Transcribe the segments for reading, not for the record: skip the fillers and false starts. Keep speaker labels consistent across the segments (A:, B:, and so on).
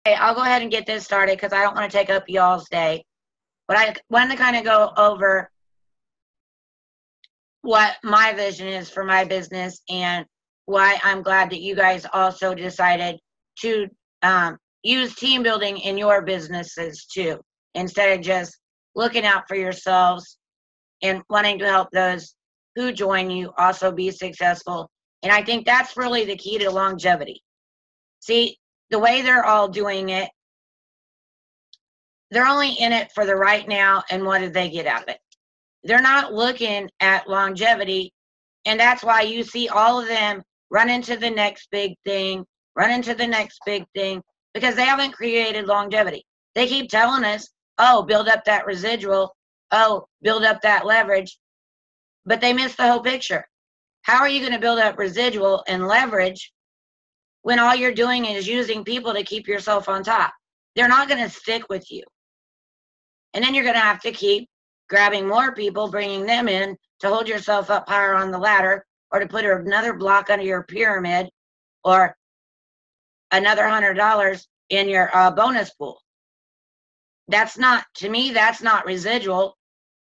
A: Okay, I'll go ahead and get this started because I don't want to take up y'all's day. But I wanted to kind of go over what my vision is for my business and why I'm glad that you guys also decided to use team building in your businesses too, instead of just looking out for yourselves and wanting to help those who join you also be successful. And I think that's really the key to longevity. See, the way they're all doing it, they're only in it for the right now and what do they get out of it. They're not looking at longevity, and that's why you see all of them run into the next big thing, because they haven't created longevity. They keep telling us, oh, build up that residual, oh, build up that leverage, but they miss the whole picture. How are you going to build up residual and leverage when all you're doing is using people to keep yourself on top? They're not going to stick with you. And then you're going to have to keep grabbing more people, bringing them in to hold yourself up higher on the ladder, or to put another block under your pyramid, or another $100 in your bonus pool. That's not, to me, that's not residual.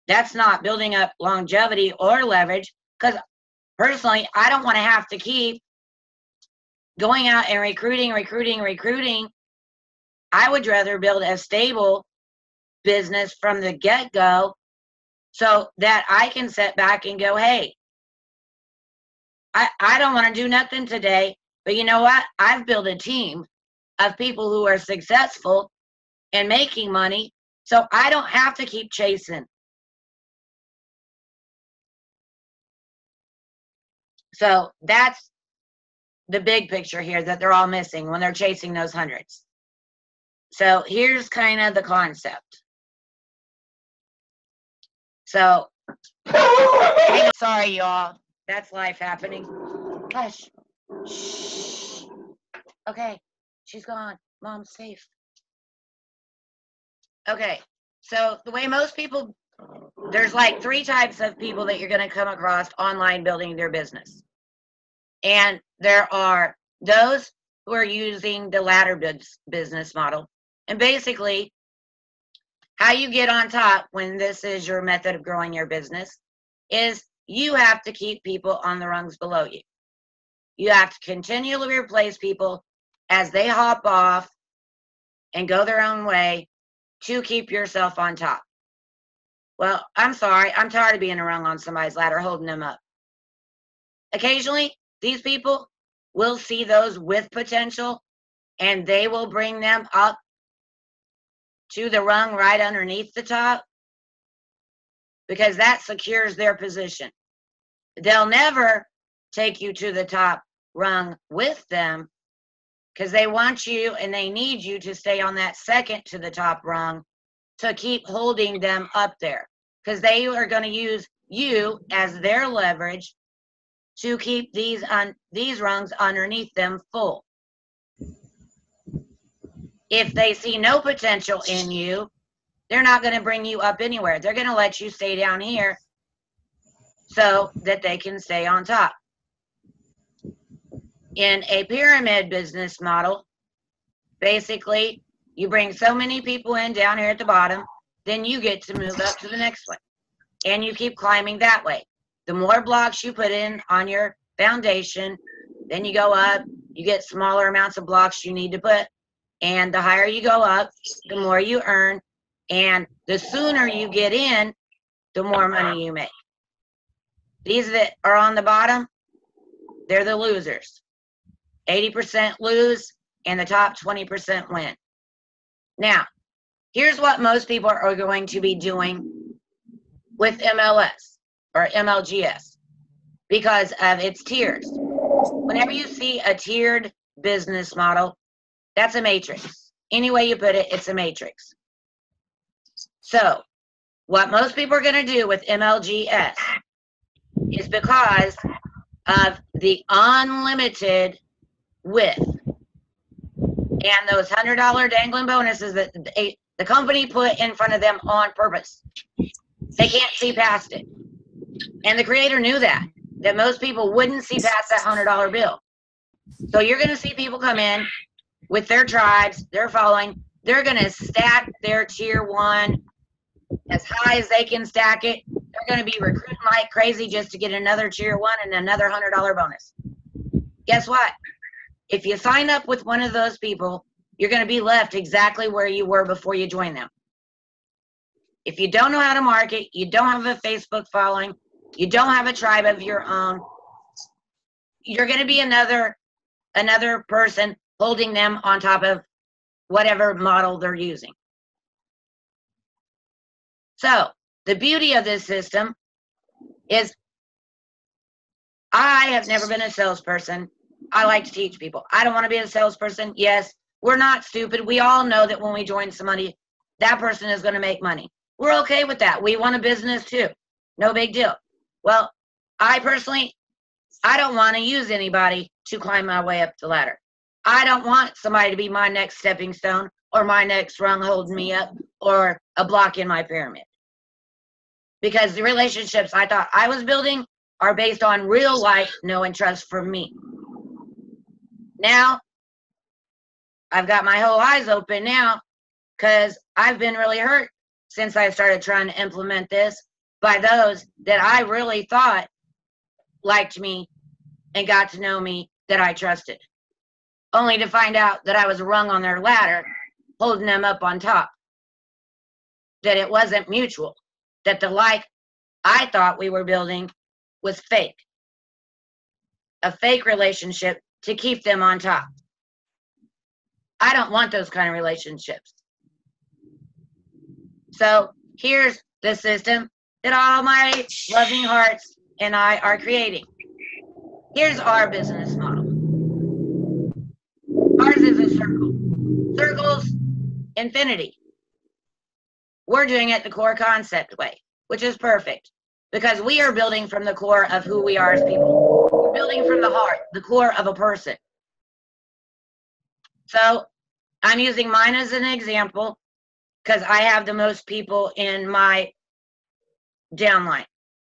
A: That's not building up longevity or leverage, because personally, I don't want to have to keep going out and recruiting. I would rather build a stable business from the get-go so that I can sit back and go, hey, I don't want to do nothing today, but you know what? I've built a team of people who are successful and making money, so I don't have to keep chasing. So that's the big picture here that they're all missing when they're chasing those hundreds. So here's kind of the concept. So, sorry, y'all. That's life happening. Hush. Shh. Okay, she's gone. Mom's safe. Okay, so the way most people, there's like 3 types of people that you're going to come across online building their business. And there are those who are using the ladder business model. And basically, how you get on top when this is your method of growing your business is you have to keep people on the rungs below you. You have to continually replace people as they hop off and go their own way to keep yourself on top. Well, I'm sorry. I'm tired of being a rung on somebody's ladder, holding them up. Occasionally, these people will see those with potential, and they will bring them up to the rung right underneath the top, because that secures their position. They'll never take you to the top rung with them, because they want you and they need you to stay on that second to the top rung to keep holding them up there, because they are going to use you as their leverage to keep these rungs underneath them full. If they see no potential in you, they're not going to bring you up anywhere. They're going to let you stay down here so that they can stay on top. In a pyramid business model, basically, you bring so many people in down here at the bottom, then you get to move up to the next one. And you keep climbing that way. The more blocks you put in on your foundation, then you go up, you get smaller amounts of blocks you need to put. And the higher you go up, the more you earn. And the sooner you get in, the more money you make. These that are on the bottom, they're the losers. 80% lose, and the top 20% win. Now, here's what most people are going to be doing with MLS or MLGS because of its tiers. Whenever you see a tiered business model, that's a matrix. Any way you put it, it's a matrix. So, what most people are going to do with MLGS is because of the unlimited width and those $100 dangling bonuses that the company put in front of them on purpose. They can't see past it. And the creator knew that most people wouldn't see past that $100 bill. So you're going to see people come in with their tribes, their following. They're going to stack their tier 1 as high as they can stack it. They're going to be recruiting like crazy just to get another tier 1 and another $100 bonus. Guess what? If you sign up with one of those people, you're going to be left exactly where you were before you joined them. If you don't know how to market, you don't have a Facebook following, you don't have a tribe of your own, you're going to be another person holding them on top of whatever model they're using. So the beauty of this system is I have never been a salesperson. I like to teach people. I don't want to be a salesperson. Yes, we're not stupid. We all know that when we join somebody, that person is going to make money. We're okay with that. We want a business too. No big deal. Well, I personally, I don't want to use anybody to climb my way up the ladder. I don't want somebody to be my next stepping stone or my next rung holding me up or a block in my pyramid. Because the relationships I thought I was building are based on real life know and trust from me. Now, I've got my whole eyes open now because I've been really hurt since I started trying to implement this by those that I really thought liked me and got to know me that I trusted. Only to find out that I was rung on their ladder, holding them up on top. That it wasn't mutual. That the like I thought we were building was fake. A fake relationship to keep them on top. I don't want those kind of relationships. So here's the system that all my loving hearts and I are creating. Here's our business model. Ours is a circle. Circles, infinity. We're doing it the core concept way, which is perfect because we are building from the core of who we are as people. We're building from the heart, the core of a person. So I'm using mine as an example because I have the most people in my downline.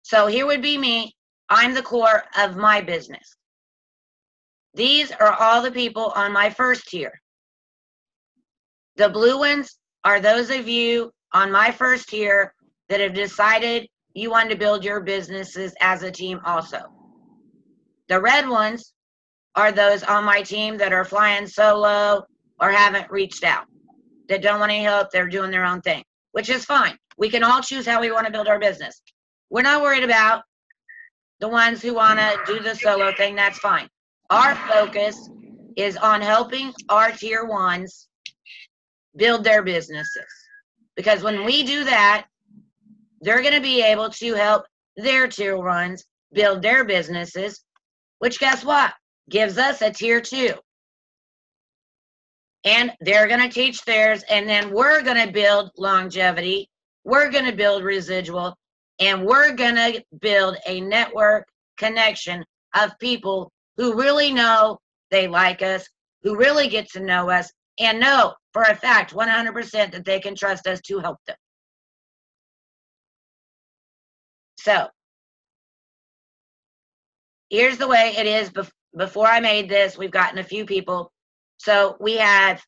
A: So here would be me. I'm the core of my business. These are all the people on my first tier. The blue ones are those of you on my first tier that have decided you want to build your businesses as a team also. The red ones are those on my team that are flying solo or haven't reached out, that don't want any help, they're doing their own thing, which is fine. We can all choose how we want to build our business. We're not worried about the ones who want to do the solo thing, that's fine. Our focus is on helping our tier ones build their businesses. Because when we do that, they're going to be able to help their tier ones build their businesses, which guess what? Gives us a tier 2. And they're going to teach theirs, and then we're going to build longevity, we're going to build residual, and we're going to build a network connection of people who really know they like us, who really get to know us, and know for a fact 100% that they can trust us to help them. So, here's the way it is before I made this. We've gotten a few people. So we have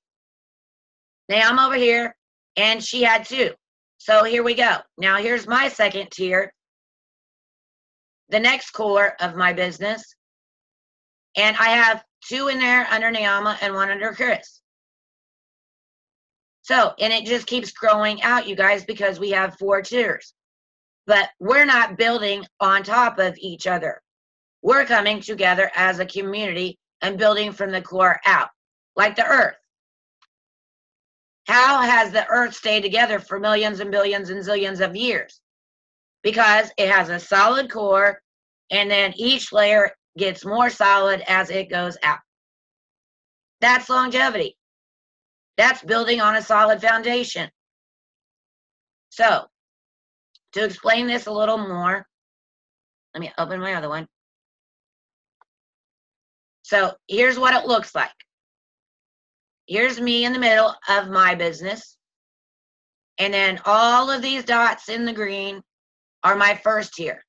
A: Naam over here, and she had 2. So here we go. Now here's my second tier, the next core of my business. And I have 2 in there under Naama and 1 under Chris. So, and it just keeps growing out, you guys, because we have 4 tiers. But we're not building on top of each other. We're coming together as a community and building from the core out, like the earth. How has the earth stayed together for millions and billions and zillions of years? Because it has a solid core, and then each layer gets more solid as it goes out. That's longevity. That's building on a solid foundation. So, to explain this a little more, let me open my other one. So, here's what it looks like. Here's me in the middle of my business. And then all of these dots in the green are my first tier.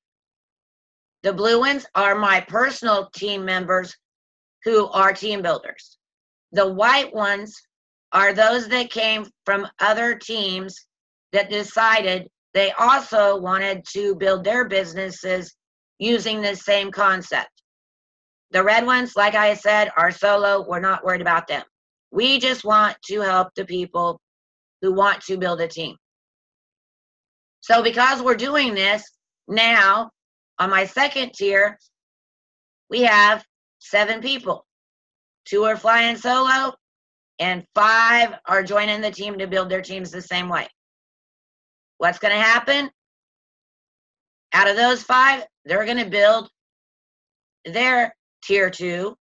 A: The blue ones are my personal team members who are team builders. The white ones are those that came from other teams that decided they also wanted to build their businesses using the same concept. The red ones, like I said, are solo. We're not worried about them. We just want to help the people who want to build a team. So because we're doing this, now on my second tier, we have 7 people. 2 are flying solo, and 5 are joining the team to build their teams the same way. What's going to happen? Out of those 5, they're going to build their tier 2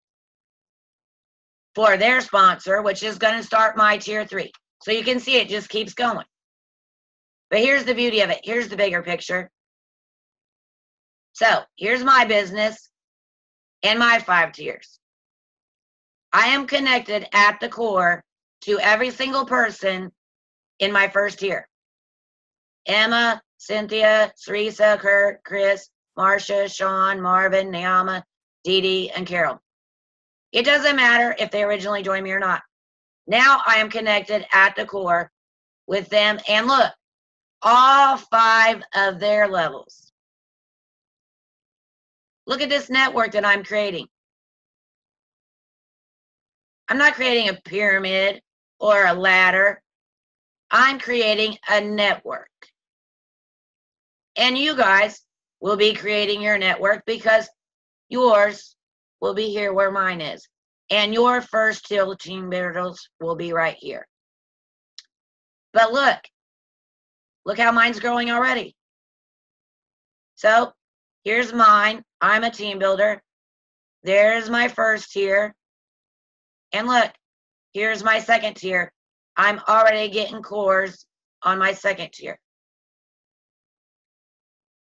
A: for their sponsor, which is going to start my tier 3. So you can see it just keeps going. But here's the beauty of it. Here's the bigger picture. So here's my business and my 5 tiers. I am connected at the core to every single person in my first tier. Emma, Cynthia, Teresa, Kurt, Chris, Marcia, Sean, Marvin, Naama, Dee Dee, and Carol. It doesn't matter if they originally joined me or not. Now I am connected at the core with them, and look, all 5 of their levels. Look at this network that I'm creating. I'm not creating a pyramid or a ladder. I'm creating a network. And you guys will be creating your network because yours will be here where mine is. And your first tier team builders will be right here. But look how mine's growing already. So here's mine. I'm a team builder. There's my first tier. And look, here's my second tier. I'm already getting cores on my second tier.